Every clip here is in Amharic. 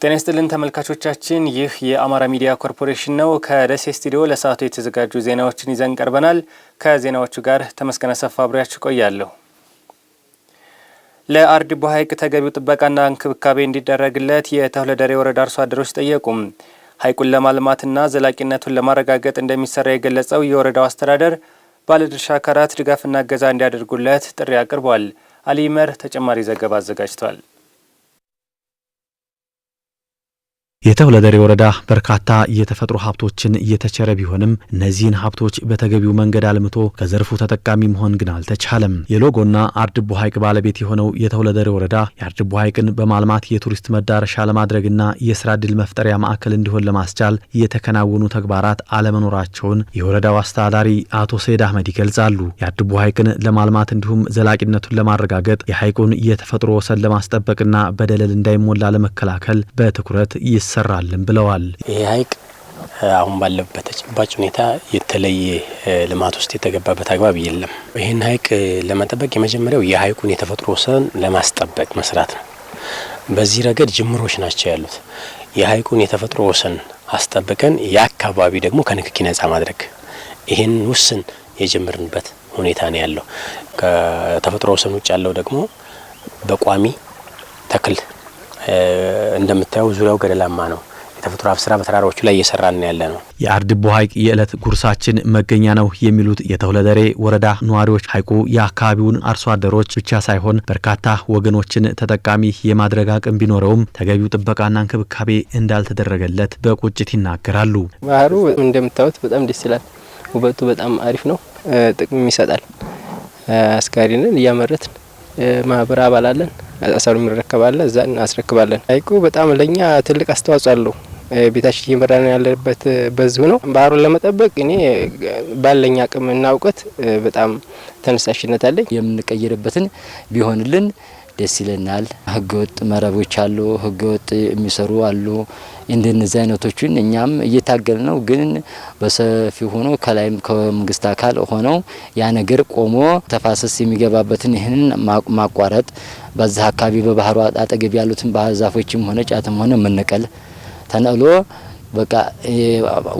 ጤና ይስጥልን ተመልካቾቻችን፣ ይህ የአማራ ሚዲያ ኮርፖሬሽን ነው። ከደሴ ስቱዲዮ ለሰዓቱ የተዘጋጁ ዜናዎችን ይዘን ቀርበናል። ከዜናዎቹ ጋር ተመስገነ ሰፋ አብሬያችሁ ቆያለሁ። ለአርድቦ ሐይቅ ተገቢው ጥበቃና እንክብካቤ እንዲደረግለት የተሁለደሬ ወረዳ አርሶ አደሮች ጠየቁም። ሐይቁን ለማልማትና ዘላቂነቱን ለማረጋገጥ እንደሚሰራ የገለጸው የወረዳው አስተዳደር ባለድርሻ አካላት ድጋፍና እገዛ እንዲያደርጉለት ጥሪ አቅርቧል። አሊመር ተጨማሪ ዘገባ አዘጋጅቷል። የተሁለደሬ ወረዳ በርካታ የተፈጥሮ ሀብቶችን እየተቸረ ቢሆንም እነዚህን ሀብቶች በተገቢው መንገድ አልምቶ ከዘርፉ ተጠቃሚ መሆን ግን አልተቻለም። የሎጎና አርድቦ ሐይቅ ባለቤት የሆነው የተሁለደሬ ወረዳ የአርድቦ ሐይቅን በማልማት የቱሪስት መዳረሻ ለማድረግና የስራ ዕድል መፍጠሪያ ማዕከል እንዲሆን ለማስቻል የተከናወኑ ተግባራት አለመኖራቸውን የወረዳው አስተዳዳሪ አቶ ሰይድ አህመድ ይገልጻሉ። የአርድቦ ሐይቅን ለማልማት እንዲሁም ዘላቂነቱን ለማረጋገጥ የሐይቁን የተፈጥሮ ወሰን ለማስጠበቅና በደለል እንዳይሞላ ለመከላከል በትኩረት ይሰራልን ብለዋል። ይሄ ሐይቅ አሁን ባለበት ተጨባጭ ሁኔታ የተለየ ልማት ውስጥ የተገባበት አግባብ የለም። ይሄን ሐይቅ ለመጠበቅ የመጀመሪያው የሐይቁን የተፈጥሮ ወሰን ለማስጠበቅ መስራት ነው። በዚህ ረገድ ጅምሮች ናቸው ያሉት። የሐይቁን የተፈጥሮ ወሰን አስጠብቀን የአካባቢ ደግሞ ከንክኪ ነጻ ማድረግ ይሄን ውስን የጀመርንበት ሁኔታ ነው ያለው። ከተፈጥሮ ወሰን ውጭ ያለው ደግሞ በቋሚ ተክል እንደምታዩ ዙሪያው ገደላማ ነው። የተፈጥሮ ሀብት ስራ በተራራዎቹ ላይ እየሰራን ያለ ነው። የአርድቦ ሐይቅ የዕለት ጉርሳችን መገኛ ነው የሚሉት የተሁለደሬ ወረዳ ነዋሪዎች ሐይቁ የአካባቢውን አርሶ አደሮች ብቻ ሳይሆን በርካታ ወገኖችን ተጠቃሚ የማድረግ አቅም ቢኖረውም ተገቢው ጥበቃና እንክብካቤ እንዳልተደረገለት በቁጭት ይናገራሉ። ባህሩ እንደምታዩት በጣም ደስ ይላል። ውበቱ በጣም አሪፍ ነው። ጥቅም ይሰጣል። አስካሪንን እያመረትን ማህበር አባል አለን። አሳሩ ምረከባለ እዛ እናስረክባለን። ሐይቁ በጣም ለኛ ትልቅ አስተዋጽኦ አለው። ቤታችን እየመራን ያለበት በዚሁ ነው። ባህሩን ለመጠበቅ እኔ ባለኛ አቅምና እውቀት በጣም ተነሳሽነት አለኝ። የምንቀይርበትን ቢሆንልን ደስ ይለናል። ህገወጥ መረቦች አሉ፣ ህገወጥ የሚሰሩ አሉ። እንደነዚህ አይነቶችን እኛም እየታገል ነው። ግን በሰፊ ሆኖ ከላይም ከመንግስት አካል ሆነው ያ ነገር ቆሞ ተፋሰስ የሚገባበትን ይህንን ማቋረጥ በዛ አካባቢ በባህሩ አጠገብ ያሉትን ባህር ዛፎችም ሆነ ጫትም ሆነ መነቀል ተነቅሎ በቃ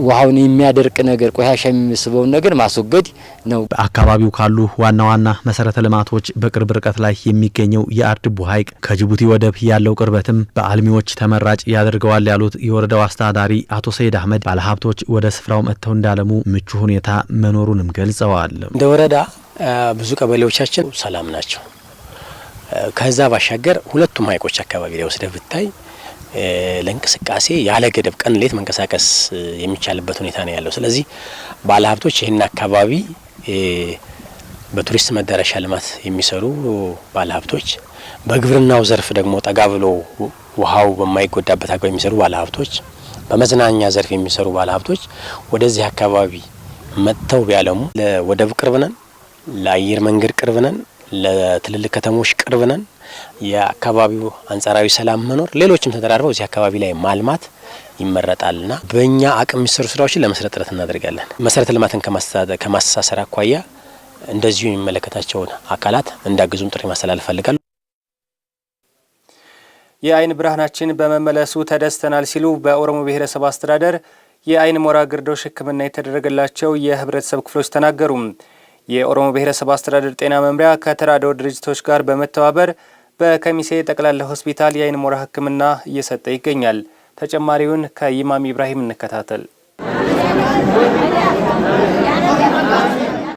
ውሃውን የሚያደርቅ ነገር ቆሻሻ የሚስበው ነገር ማስወገድ ነው። በአካባቢው ካሉ ዋና ዋና መሰረተ ልማቶች በቅርብ ርቀት ላይ የሚገኘው የአርድቦ ሐይቅ ከጅቡቲ ወደብ ያለው ቅርበትም በአልሚዎች ተመራጭ ያደርገዋል ያሉት የወረዳው አስተዳዳሪ አቶ ሰይድ አህመድ ባለሀብቶች ወደ ስፍራው መጥተው እንዳለሙ ምቹ ሁኔታ መኖሩንም ገልጸዋል። እንደ ወረዳ ብዙ ቀበሌዎቻችን ሰላም ናቸው። ከዛ ባሻገር ሁለቱም ሐይቆች አካባቢ ላይ ወስደህ ብታይ ለንቅስቃሴ ያለ ገደብ ቀን ሌት መንቀሳቀስ የሚቻልበት ሁኔታ ነው ያለው። ስለዚህ ባለሀብቶች ይህን አካባቢ በቱሪስት መዳረሻ ልማት የሚሰሩ ባለሀብቶች፣ በግብርናው ዘርፍ ደግሞ ጠጋ ብሎ ውሃው በማይጎዳበት አግባብ የሚሰሩ ባለሀብቶች፣ በመዝናኛ ዘርፍ የሚሰሩ ባለሀብቶች ወደዚህ አካባቢ መጥተው ቢያለሙ ለወደብ ቅርብ ነን፣ ለአየር መንገድ ቅርብ ነን፣ ለትልልቅ ከተሞች ቅርብ ነን። የአካባቢው አንጻራዊ ሰላም መኖር ሌሎችም ተደራርበው እዚህ አካባቢ ላይ ማልማት ይመረጣልና በእኛ አቅም የሚሰሩ ስራዎችን ለመስራት ጥረት እናደርጋለን። መሰረተ ልማትን ከማስተሳሰር አኳያ እንደዚሁ የሚመለከታቸውን አካላት እንዳግዙም ጥሪ ማስተላለፍ ፈልጋለሁ። የአይን ብርሃናችን በመመለሱ ተደስተናል ሲሉ በኦሮሞ ብሔረሰብ አስተዳደር የአይን ሞራ ግርዶሽ ሕክምና የተደረገላቸው የህብረተሰብ ክፍሎች ተናገሩ። የኦሮሞ ብሔረሰብ አስተዳደር ጤና መምሪያ ከተራድኦ ድርጅቶች ጋር በመተባበር በከሚሴ ጠቅላላ ሆስፒታል የአይን ሞራ ሕክምና እየሰጠ ይገኛል። ተጨማሪውን ከኢማም ኢብራሂም እንከታተል።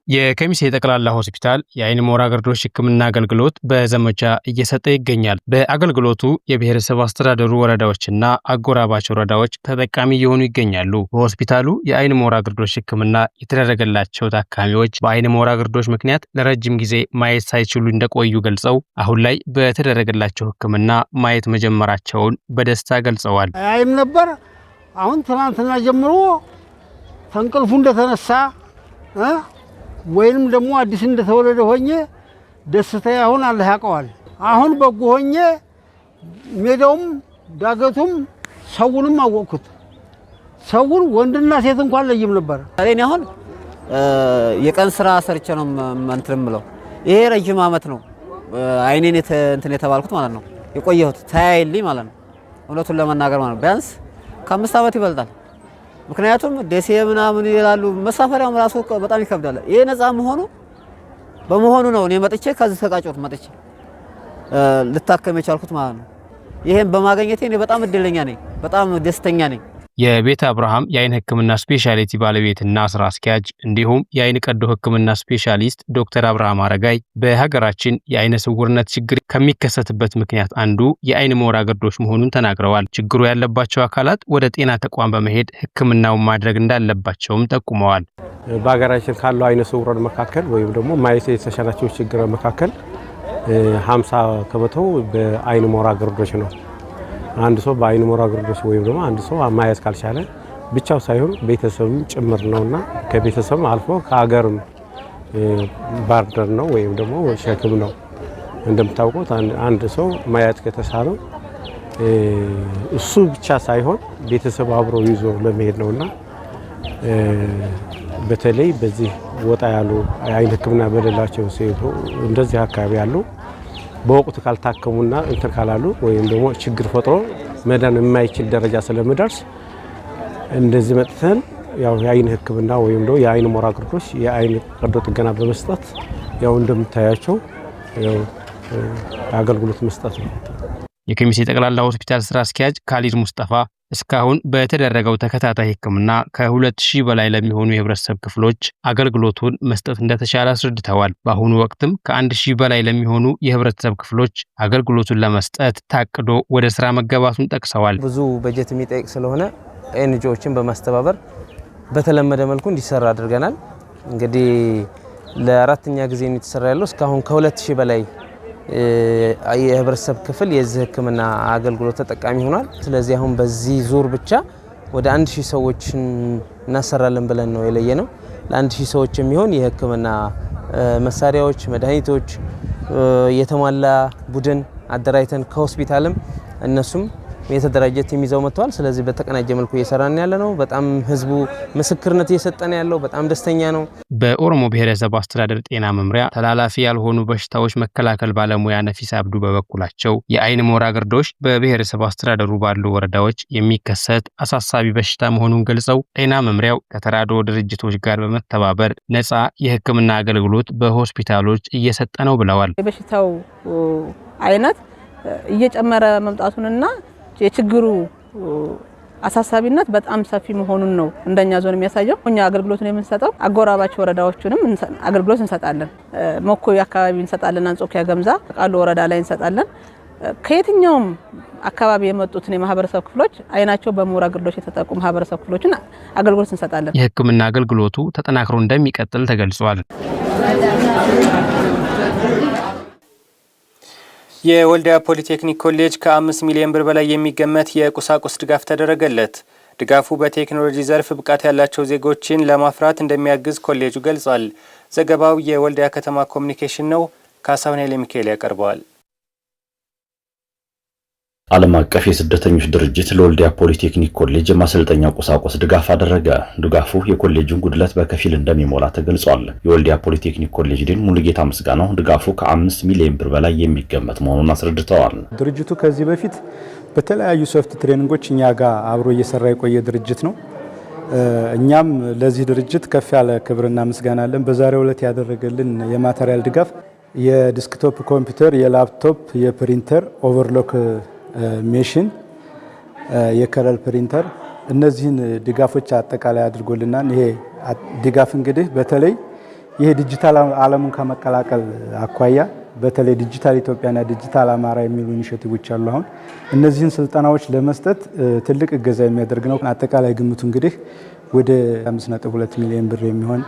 የከሚሴ ጠቅላላ ሆስፒታል የአይን ሞራ ግርዶሽ ሕክምና አገልግሎት በዘመቻ እየሰጠ ይገኛል። በአገልግሎቱ የብሔረሰብ አስተዳደሩ ወረዳዎችና አጎራባች ወረዳዎች ተጠቃሚ እየሆኑ ይገኛሉ። በሆስፒታሉ የአይን ሞራ ግርዶሽ ሕክምና የተደረገላቸው ታካሚዎች በአይን ሞራ ግርዶሽ ምክንያት ለረጅም ጊዜ ማየት ሳይችሉ እንደቆዩ ገልጸው አሁን ላይ በተደረገላቸው ሕክምና ማየት መጀመራቸውን በደስታ ገልጸዋል። አይም ነበር አሁን ትናንትና ጀምሮ ተንቅልፉ እንደተነሳ ወይንም ደግሞ አዲስ እንደተወለደ ሆኜ ደስታዬ አሁን አላህ ያውቀዋል። አሁን በጎ ሆኜ ሜዳውም ዳገቱም ሰውንም አወቅኩት። ሰውን ወንድና ሴት እንኳን ለይም ነበር። እኔ አሁን የቀን ስራ ሰርቼ ነው እንትን ምለው። ይሄ ረጅም አመት ነው አይኔን እንትን የተባልኩት ማለት ነው የቆየሁት ታያይልኝ ማለት ነው እውነቱን ለመናገር ማለት ነው። ቢያንስ ከ5 አመት ይበልጣል። ምክንያቱም ደሴ ምናምን ይላሉ መሳፈሪያው ራሱ በጣም ይከብዳል። ይሄ ነፃ በመሆኑ ነው እኔ መጥቼ ከዚህ ተቃጮት መጥቼ ልታከም የቻልኩት ማለት ነው። ይሄን በማግኘቴ እኔ በጣም እድለኛ ነኝ፣ በጣም ደስተኛ ነኝ። የቤተ አብርሃም የአይን ሕክምና ስፔሻሊቲ ባለቤትና ስራ አስኪያጅ እንዲሁም የአይን ቀዶ ሕክምና ስፔሻሊስት ዶክተር አብርሃም አረጋይ በሀገራችን የአይነ ስውርነት ችግር ከሚከሰትበት ምክንያት አንዱ የአይን ሞራ ግርዶሽ መሆኑን ተናግረዋል። ችግሩ ያለባቸው አካላት ወደ ጤና ተቋም በመሄድ ሕክምናውን ማድረግ እንዳለባቸውም ጠቁመዋል። በሀገራችን ካለው አይነ ስውራን መካከል ወይም ደግሞ ማየት የተሳናቸው ችግር መካከል 50% በአይን ሞራ ግርዶሽ ነው። አንድ ሰው በአይን ሞራ ግርዶሽ ወይም ደግሞ አንድ ሰው ማየት ካልቻለ ብቻው ሳይሆን ቤተሰብም ጭምር ነውና ከቤተሰብ አልፎ ከሀገርም ባርደር ነው ወይም ደግሞ ሸክም ነው። እንደምታውቁት አንድ ሰው ማየት ከተሳነው እሱ ብቻ ሳይሆን ቤተሰብ አብሮ ይዞ ለመሄድ ነውና በተለይ በዚህ ወጣ ያሉ አይን ሕክምና በሌላቸው ሴቶ እንደዚህ አካባቢ ያሉ በወቅቱ ካልታከሙና እንትን ካላሉ ወይም ደግሞ ችግር ፈጥሮ መዳን የማይችል ደረጃ ስለሚደርስ እንደዚህ መጥተን ያው የአይን ሕክምና ወይም ደግሞ የአይን ሞራ ግርዶሽ የአይን ቀዶ ጥገና በመስጠት ያው እንደምታያቸው ያው አገልግሎት መስጠት ነው። የከሚሴ ጠቅላላ ሆስፒታል ስራ አስኪያጅ ካሊድ ሙስጠፋ እስካሁን በተደረገው ተከታታይ ሕክምና ከ2000 በላይ ለሚሆኑ የህብረተሰብ ክፍሎች አገልግሎቱን መስጠት እንደተቻለ አስረድተዋል። በአሁኑ ወቅትም ከ1000 በላይ ለሚሆኑ የህብረተሰብ ክፍሎች አገልግሎቱን ለመስጠት ታቅዶ ወደ ስራ መገባቱን ጠቅሰዋል። ብዙ በጀት የሚጠይቅ ስለሆነ ኤንጂኦችን በማስተባበር በተለመደ መልኩ እንዲሰራ አድርገናል። እንግዲህ ለአራተኛ ጊዜ የተሰራ ያለው እስካሁን ከ2000 በላይ የህብረተሰብ ክፍል የዚህ ሕክምና አገልግሎት ተጠቃሚ ሆኗል። ስለዚህ አሁን በዚህ ዙር ብቻ ወደ 1000 ሰዎችን እናሰራለን ብለን ነው የለየነው። ለ1000 ሰዎች የሚሆን የሕክምና መሳሪያዎች፣ መድኃኒቶች የተሟላ ቡድን አደራጅተን ከሆስፒታልም እነሱም የተደራጀ ቲም ይዘው መጥተዋል። ስለዚህ በተቀናጀ መልኩ እየሰራን ያለ ነው። በጣም ህዝቡ ምስክርነት እየሰጠን ያለው በጣም ደስተኛ ነው። በኦሮሞ ብሔረሰብ አስተዳደር ጤና መምሪያ ተላላፊ ያልሆኑ በሽታዎች መከላከል ባለሙያ ነፊስ አብዱ በበኩላቸው የአይን ሞራ ግርዶሽ በብሔረሰብ አስተዳደሩ ባሉ ወረዳዎች የሚከሰት አሳሳቢ በሽታ መሆኑን ገልጸው ጤና መምሪያው ከተራድኦ ድርጅቶች ጋር በመተባበር ነፃ የሕክምና አገልግሎት በሆስፒታሎች እየሰጠ ነው ብለዋል። የበሽታው አይነት እየጨመረ መምጣቱንና የችግሩ አሳሳቢነት በጣም ሰፊ መሆኑን ነው እንደኛ ዞን የሚያሳየው። እኛ አገልግሎቱን የምንሰጠው አጎራባች ወረዳዎችንም አገልግሎት እንሰጣለን። ሞኮይ አካባቢ እንሰጣለን፣ አንጾኪያ ገምዛ ቃሉ ወረዳ ላይ እንሰጣለን። ከየትኛውም አካባቢ የመጡትን የማህበረሰብ ክፍሎች አይናቸው በሞራ ግርዶሽ የተጠቁ ማህበረሰብ ክፍሎችን አገልግሎት እንሰጣለን። የሕክምና አገልግሎቱ ተጠናክሮ እንደሚቀጥል ተገልጿል። የወልዲያ ፖሊቴክኒክ ኮሌጅ ከ5 ሚሊዮን ብር በላይ የሚገመት የቁሳቁስ ድጋፍ ተደረገለት። ድጋፉ በቴክኖሎጂ ዘርፍ ብቃት ያላቸው ዜጎችን ለማፍራት እንደሚያግዝ ኮሌጁ ገልጿል። ዘገባው የወልዲያ ከተማ ኮሚኒኬሽን ነው። ካሳሁን ኃይለ ሚካኤል ያቀርበዋል። ዓለም አቀፍ የስደተኞች ድርጅት ለወልዲያ ፖሊቴክኒክ ኮሌጅ የማሰልጠኛ ቁሳቁስ ድጋፍ አደረገ። ድጋፉ የኮሌጁን ጉድለት በከፊል እንደሚሞላ ተገልጿል። የወልዲያ ፖሊቴክኒክ ኮሌጅ ዲን ሙሉጌታ ምስጋናው ድጋፉ ከ5 ሚሊዮን ብር በላይ የሚገመት መሆኑን አስረድተዋል። ድርጅቱ ከዚህ በፊት በተለያዩ ሶፍት ትሬኒንጎች እኛ ጋር አብሮ እየሰራ የቆየ ድርጅት ነው። እኛም ለዚህ ድርጅት ከፍ ያለ ክብርና ምስጋና አለን። በዛሬው ዕለት ያደረገልን የማቴሪያል ድጋፍ የዲስክቶፕ ኮምፒውተር፣ የላፕቶፕ፣ የፕሪንተር፣ ኦቨርሎክ ሜሽን፣ የከለር ፕሪንተር እነዚህን ድጋፎች አጠቃላይ አድርጎልናል። ይሄ ድጋፍ እንግዲህ በተለይ ይሄ ዲጂታል ዓለሙን ከመቀላቀል አኳያ በተለይ ዲጂታል ኢትዮጵያና ዲጂታል አማራ የሚሉ ኢኒሼቲቮች አሉ። አሁን እነዚህን ስልጠናዎች ለመስጠት ትልቅ እገዛ የሚያደርግ ነው። አጠቃላይ ግምቱ እንግዲህ ወደ 5.2 ሚሊዮን ብር የሚሆን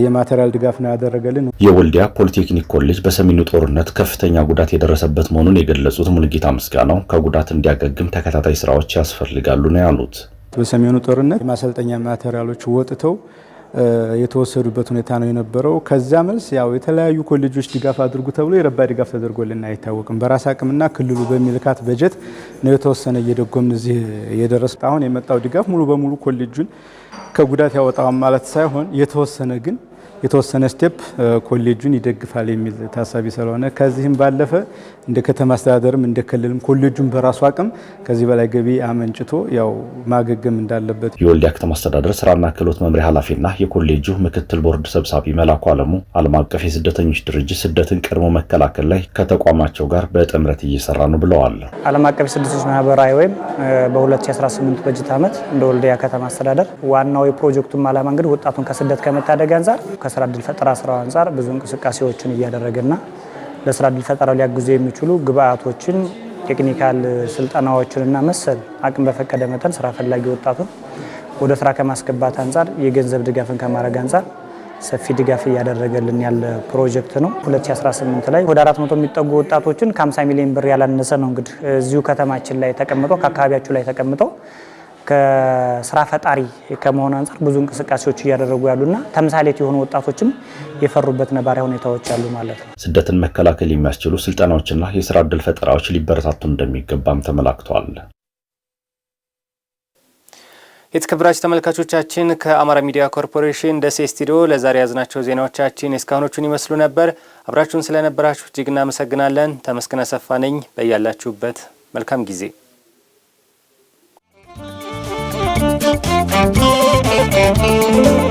የማቴሪያል ድጋፍ ነው ያደረገልን። የወልዲያ ፖሊቴክኒክ ኮሌጅ በሰሜኑ ጦርነት ከፍተኛ ጉዳት የደረሰበት መሆኑን የገለጹት ሙሉጌታ ምስጋናው ከጉዳት እንዲያገግም ተከታታይ ስራዎች ያስፈልጋሉ ነው ያሉት። በሰሜኑ ጦርነት የማሰልጠኛ ማቴሪያሎች ወጥተው የተወሰዱበት ሁኔታ ነው የነበረው። ከዛ መልስ ያው የተለያዩ ኮሌጆች ድጋፍ አድርጉ ተብሎ የረባ ድጋፍ ተደርጎልና አይታወቅም። በራስ አቅምና ክልሉ በሚልካት በጀት ነው የተወሰነ እየደጎምን እዚህ የደረስ። አሁን የመጣው ድጋፍ ሙሉ በሙሉ ኮሌጁን ከጉዳት ያወጣዋል ማለት ሳይሆን የተወሰነ ስቴፕ ኮሌጁን ይደግፋል የሚል ታሳቢ ስለሆነ ከዚህም ባለፈ እንደ ከተማ አስተዳደርም እንደ ክልልም ኮሌጁን በራሱ አቅም ከዚህ በላይ ገቢ አመንጭቶ ያው ማገገም እንዳለበት የወልዲያ ከተማ አስተዳደር ስራና ክህሎት መምሪያ ኃላፊና የኮሌጁ ምክትል ቦርድ ሰብሳቢ መላኩ አለሙ ዓለም አቀፍ የስደተኞች ድርጅት ስደትን ቀድሞ መከላከል ላይ ከተቋማቸው ጋር በጥምረት እየሰራ ነው ብለዋል። ዓለም አቀፍ የስደተኞች ማህበራዊ ወይም በ2018 በጀት ዓመት እንደ ወልዲያ ከተማ አስተዳደር ዋናው የፕሮጀክቱም ዓላማ እንግዲህ ወጣቱን ከስደት ከመታደግ አንፃር ከስራ ዕድል ፈጠራ ስራው አንፃር ብዙ እንቅስቃሴዎችን እያደረገና ለስራ ዕድል ፈጠራ ሊያግዙ የሚችሉ ግብአቶችን፣ ቴክኒካል ስልጠናዎችንና መሰል አቅም በፈቀደ መጠን ስራ ፈላጊ ወጣቱን ወደ ስራ ከማስገባት አንፃር የገንዘብ ድጋፍን ከማድረግ አንፃር ሰፊ ድጋፍ እያደረገልን ያለ ፕሮጀክት ነው። 2018 ላይ ወደ 400 የሚጠጉ ወጣቶችን ከ50 ሚሊዮን ብር ያላነሰ ነው እንግዲህ እዚሁ ከተማችን ላይ ተቀምጠው ከአካባቢያቸው ላይ ተቀምጠው ከስራ ፈጣሪ ከመሆን አንፃር ብዙ እንቅስቃሴዎች እያደረጉ ያሉና ተምሳሌት የሆኑ ወጣቶችም የፈሩበት ነባራዊ ሁኔታዎች አሉ ማለት ነው። ስደትን መከላከል የሚያስችሉ ስልጠናዎችና የስራ ዕድል ፈጠራዎች ሊበረታቱ እንደሚገባም ተመላክቷል። የተከበራችሁ ተመልካቾቻችን ከአማራ ሚዲያ ኮርፖሬሽን ደሴ ስቱዲዮ ለዛሬ ያዝናቸው ዜናዎቻችን እስካሁኖቹን ይመስሉ ነበር። አብራችሁን ስለነበራችሁ እጅግ እናመሰግናለን። ተመስገን አሰፋ ነኝ። በያላችሁበት መልካም ጊዜ። Thank you.